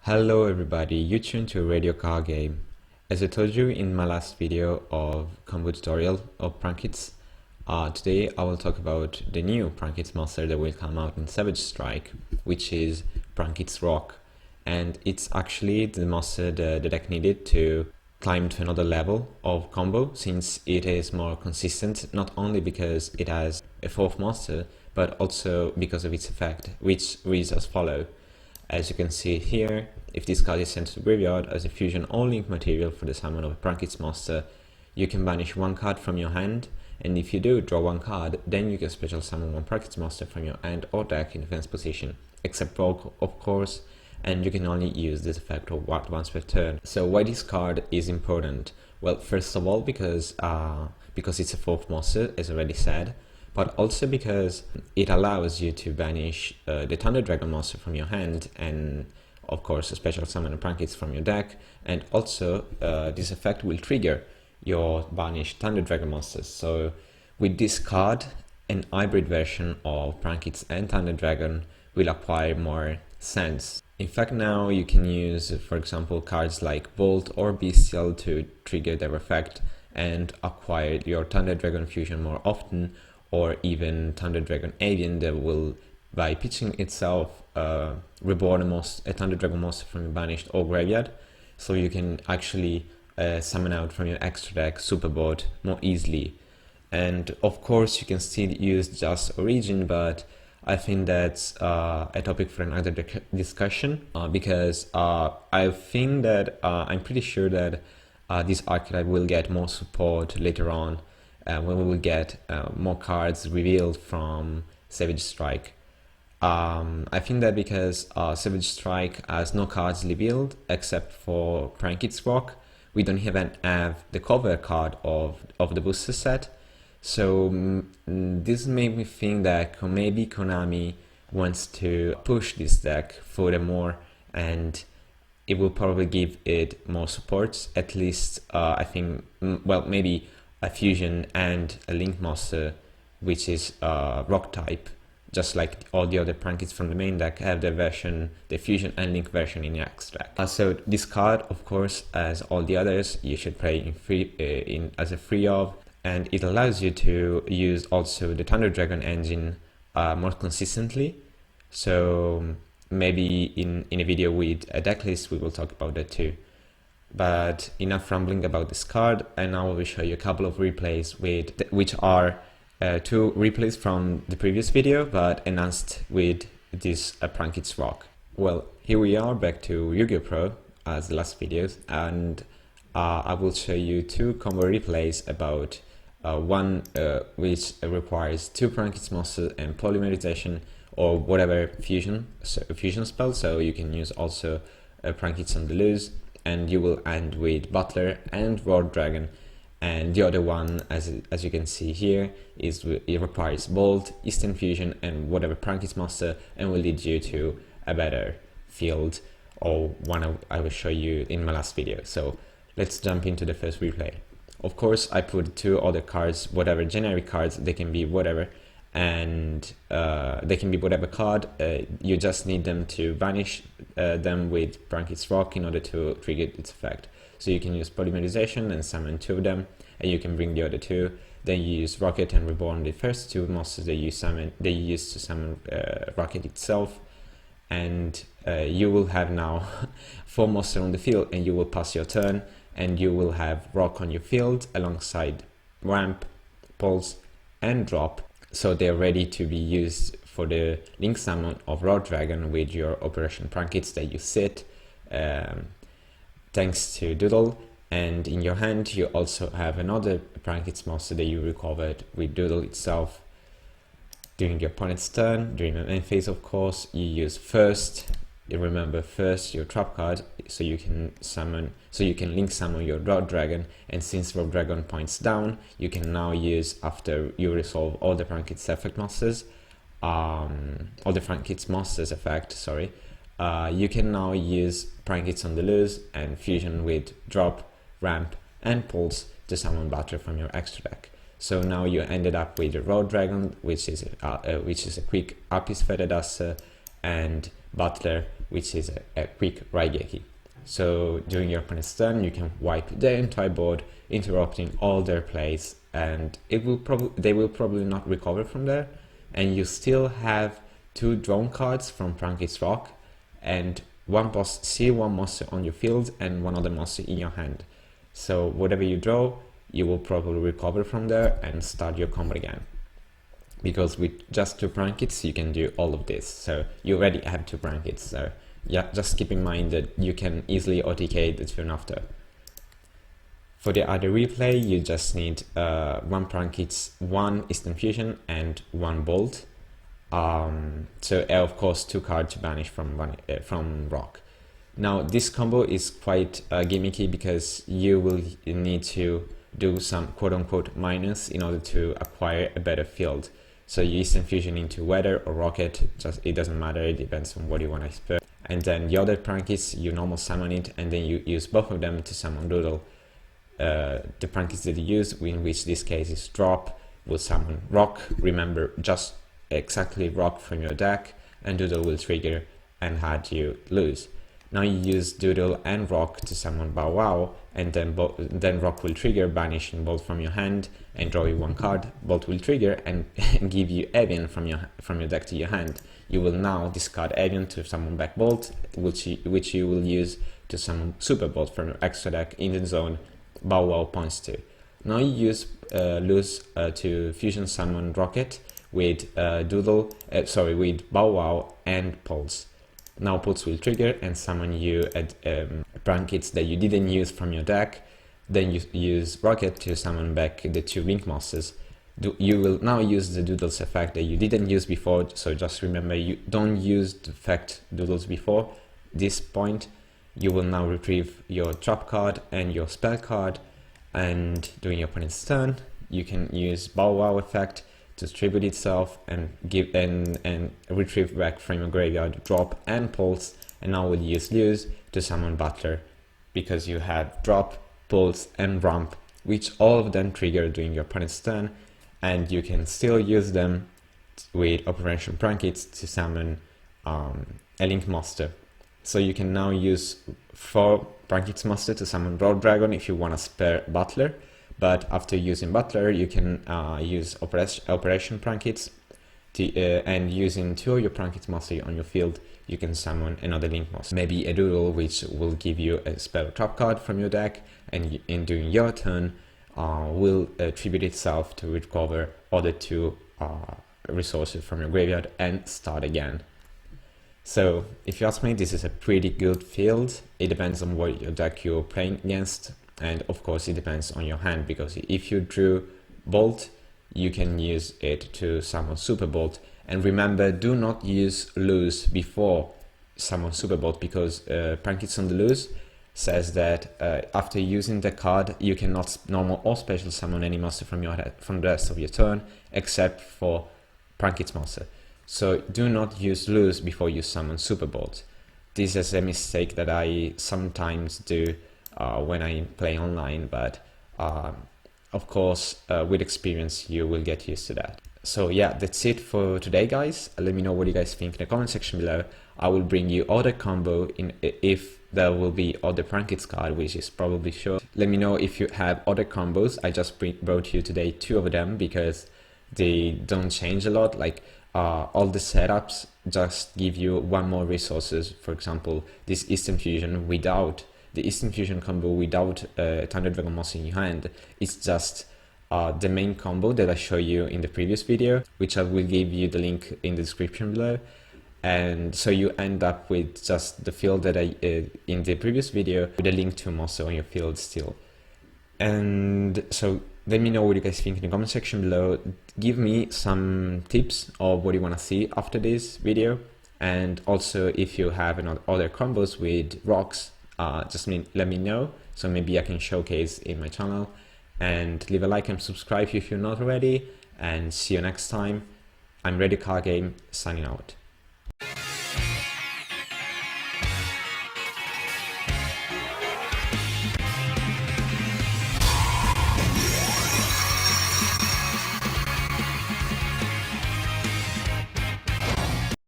Hello everybody, you tuned to a radio car game. As I told you in my last video of combo tutorial of Prankids, today I will talk about the new Prankids monster that will come out in Savage Strike, which is Prankids Rock. And it's actually the monster the deck needed to climb to another level of combo, since it is more consistent, not only because it has a fourth monster, but also because of its effect, which reads as follows. As you can see here, if this card is sent to the graveyard as a fusion or link material for the summon of a Prankids monster, you can banish one card from your hand, and if you do draw one card, then you can special summon one Prankids monster from your hand or deck in defense position, except Rogue, of course, and you can only use this effect once per turn. So why this card is important? Well, first of all, because it's a fourth monster, as already said, but also because it allows you to banish the Thunder Dragon monster from your hand, and of course a special summon Prankids from your deck, and also this effect will trigger your banished Thunder Dragon monsters. So with this card, an hybrid version of Prankids and Thunder Dragon will acquire more sense. In fact, now you can use, for example, cards like Bolt or Bestial to trigger their effect and acquire your Thunder Dragon fusion more often, or even Thunder Dragon Avian that will, by pitching itself, reborn a Thunder Dragon monster from your banished or graveyard, so you can actually summon out from your extra deck Superboard more easily. And of course you can still use just Origin, but I think that's a topic for another discussion, because I think that I'm pretty sure that this archetype will get more support later on, when we will get more cards revealed from Savage Strike. I think that because Savage Strike has no cards revealed except for Prankids Rock, we don't even have the cover card of the booster set. So this made me think that maybe Konami wants to push this deck furthermore, and it will probably give it more supports. At least I think, well, maybe a fusion and a link monster, which is rock type, just like all the other Prankids from the main deck have the fusion and link version in the extract. So this card, of course, as all the others, you should play as a free of, and it allows you to use also the Thunder Dragon engine more consistently. So maybe in a video with a deck list we will talk about that too. But enough rambling about this card, and now I will show you a couple of replays which are two replays from the previous video but enhanced with this Prankids Rock. Well, here we are back to Yu-Gi-Oh! Pro as the last videos, and I will show you two combo replays about one which requires two Prankids monsters and polymerization or whatever fusion spell, so you can use also Prankids on the loose, and you will end with Butler and Roar Dragon. And the other one, as you can see here, it requires Bolt, Eastern Fusion, and whatever Prankids monster, and will lead you to a better field, or one I will show you in my last video. So let's jump into the first replay. Of course, I put two other cards, whatever generic cards, they can be whatever, and they can be whatever card. You just need them to banish them with Prankids Rock in order to trigger its effect. So you can use polymerization and summon two of them, and you can bring the other two. Then you use Rocket and Reborn, the first two monsters that you use to summon Rocket itself, and you will have now 4 monsters on the field, and you will pass your turn, and you will have Rock on your field alongside Ramp, Pulse, and Drop. So they're ready to be used for the link summon of Roar Dragon with your Operation Prankids that you sit thanks to Doodle, and in your hand you also have another Prankids monster that you recovered with Doodle itself. During your opponent's turn, during the main phase of course, you use first, remember first your trap card, so you can link summon your Roar Dragon, and since Roar Dragon points down, you can now use, after you resolve all the Prankids effect monsters, all the Prankids monsters effect, sorry, you can now use Prankids on the loose and fusion with Drop, Ramp, and Pulse to summon Butler from your extra deck. So now you ended up with the Roar Dragon, which is a quick Apis Feather Duster, and Butler, which is a quick Raigeki. So during your opponent's turn, you can wipe their entire board, interrupting all their plays, and they will probably not recover from there. And you still have 2 drawn cards from Prankids Rock, and one monster on your field and one other monster in your hand. So whatever you draw, you will probably recover from there and start your combo again. Because with just 2 Prankids, you can do all of this. So you already have 2 Prankids. So yeah, just keep in mind that you can easily OTK the turn after. For the other replay, you just need 1 Prankids, 1 Instant Fusion, and 1 Bolt. So of course 2 cards to banish from Rock. Now this combo is quite gimmicky because you will need to do some quote-unquote minus in order to acquire a better field. So you Instant Fusion into Weather or Rocket, it doesn't matter, it depends on what you want to expert. And then the other Prankids, you normal summon it, and then you use both of them to summon Doodle. The Prankids that you use, in which this case is Drop, will summon Rock. Remember, just exactly Rock from your deck, and Doodle will trigger and had you lose. Now you use Doodle and Rock to summon Bow Wow, and then Rock will trigger, banishing Bolt from your hand and draw you 1 card. Bolt will trigger and give you Avian from your deck to your hand. You will now discard Avian to summon back Bolt, which you will use to summon Super Bolt from your extra deck in the zone Bow Wow points to. Now you use Lose to fusion summon Rocket with with Bow Wow and Pulse. Now Pulse will trigger and summon you at Prankids that you didn't use from your deck. Then you use Rocket to summon back the 2 Link Monsters. You will now use the Doodles effect that you didn't use before, so just remember, you don't use the effect Doodles before this point. You will now retrieve your trap card and your spell card, and during your opponent's turn, you can use Bow Wow effect to tribute itself and give and retrieve back from your graveyard Drop and Pulse, and now we'll use Lose to summon Butler, because you have Drop, Pulse and Ramp, which all of them trigger during your opponent's turn, and you can still use them with Operation Prankids to summon a Link Monster. So you can now use 4 Prankids Monster to summon Road Dragon if you want to spare Butler. But after using Butler, you can use Operation Prankids, and using 2 of your Prankids Monster on your field, you can summon another Link Monster. Maybe a Doodle, which will give you a spell trap card from your deck, and during your turn, will tribute itself to recover other 2 resources from your graveyard and start again. So if you ask me, this is a pretty good field. It depends on what your deck you're playing against. And of course it depends on your hand, because if you drew Bolt, you can use it to summon Super Bolt. And remember, do not use Lose before summon Super Bolt, because Prankids on the Lose says that after using the card, you cannot normal or special summon any monster from the rest of your turn, except for Prankids monster. So do not use Lose before you summon Super Bolt. This is a mistake that I sometimes do when I play online, but of course with experience you will get used to that. So yeah, that's it for today, guys. Let me know what you guys think in the comment section below. I will bring you other combo if there will be other Prankids card, which is probably sure. Let me know if you have other combos. I just brought you today 2 of them because they don't change a lot. Like all the setups just give you 1 more resources. For example, this Instant Fusion without the Instant Fusion combo without Thunder Dragon Monster in your hand, it's just the main combo that I show you in the previous video, which I will give you the link in the description below. And so you end up with just the field that I in the previous video, with a link to a monster on your field still. And so let me know what you guys think in the comment section below. Give me some tips of what you want to see after this video, and also if you have other combos with rocks, just let me know, so maybe I can showcase in my channel. And leave a like and subscribe if you're not already, and see you next time. I'm Radio Card Game, signing out.